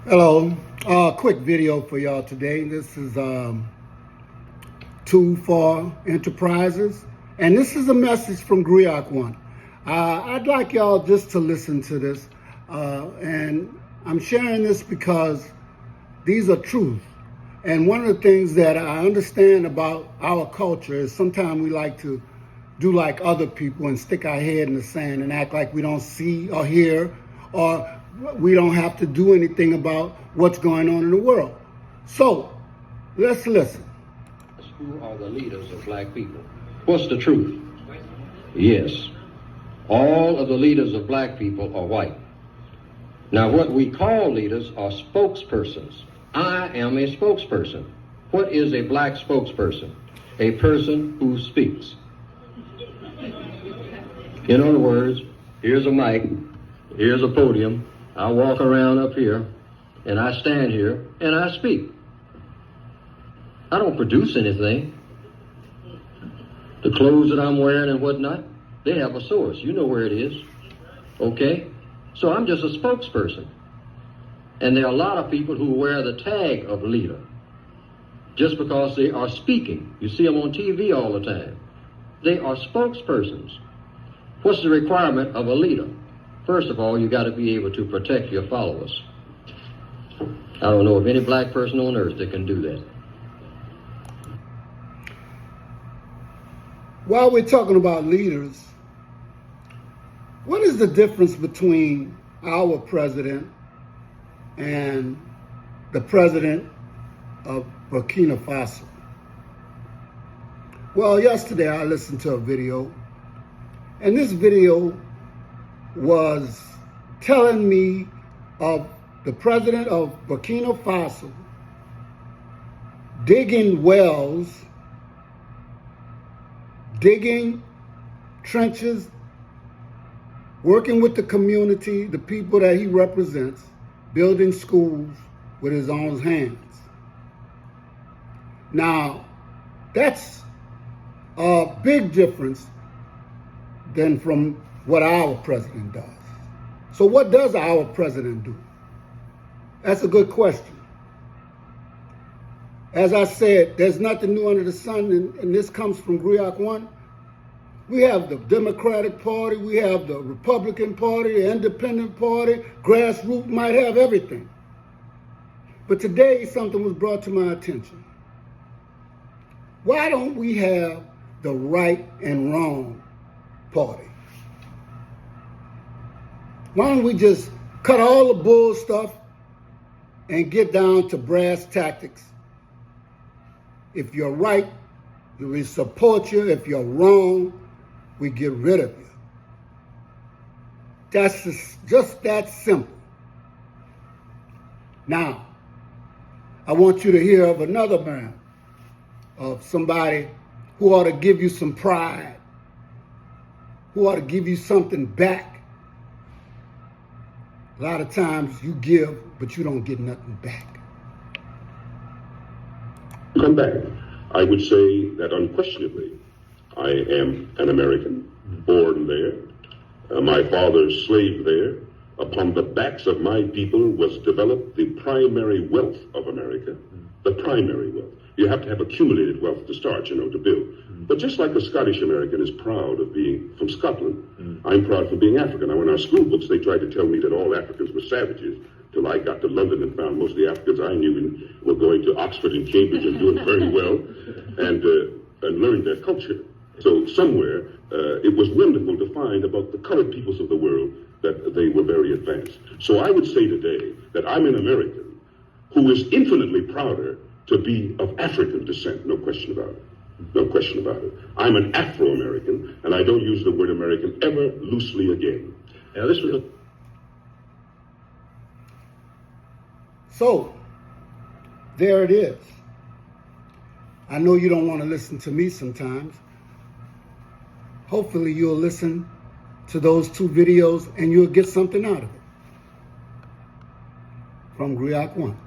Hello, quick video for y'all today. This is Tool for Enterprises, and this is a message from Griok One. I'd like y'all just to listen to this, and I'm sharing this because these are truths. And one of the things that I understand about our culture is sometimes we like to do like other people and stick our head in the sand and act like we don't see or hear, or we don't have to do anything about what's going on in the world. So, let's listen. Who are the leaders of black people? What's the truth? Yes, all of the leaders of black people are white. Now, what we call leaders are spokespersons. I am a spokesperson. What is a black spokesperson? A person who speaks. In other words, here's a mic, here's a podium, I walk around up here, and I stand here, and I speak. I don't produce anything. The clothes that I'm wearing and whatnot, they have a source. You know where it is, okay? So I'm just a spokesperson. And there are a lot of people who wear the tag of leader just because they are speaking. You see them on TV all the time. They are spokespersons. What's the requirement of a leader? First of all, you got to be able to protect your followers. I don't know of any black person on earth that can do that. While we're talking about leaders, what is the difference between our president and the president of Burkina Faso? Well, yesterday I listened to a video, and this video was telling me of the president of Burkina Faso digging wells, digging trenches, working with the community, the people that he represents, building schools with his own hands. Now, that's a big difference than from what our president does. So what does our president do? That's a good question. As I said, there's nothing new under the sun, and this comes from Griok One. We have the Democratic Party, we have the Republican Party, the Independent Party, grassroots might have everything. But today something was brought to my attention. Why don't we have the right and wrong party? Why don't we just cut all the bull stuff and get down to brass tactics? If you're right, we support you. If you're wrong, we get rid of you. That's just that simple. Now, I want you to hear of another man, of somebody who ought to give you some pride, who ought to give you something back. A lot of times you give, but you don't get nothing back. Come back. I would say that unquestionably, I am an American, born there. My father slaved there. Upon the backs of my people was developed the primary wealth of America, the primary wealth. You have to have accumulated wealth to start, to build. But just like a Scottish American is proud of being from Scotland, I'm proud for being African. Now, in our school books, they tried to tell me that all Africans were savages, till I got to London and found most of the Africans I knew were going to Oxford and Cambridge and doing very well, and learned their culture. So somewhere, it was wonderful to find about the colored peoples of the world that they were very advanced. So I would say today that I'm an American who is infinitely prouder to be of African descent, no question about it. No question about it. I'm an Afro-American, and I don't use the word American ever loosely again. Now, this was So, there it is. I know you don't want to listen to me sometimes. Hopefully you'll listen to those two videos and you'll get something out of it. From Griok One.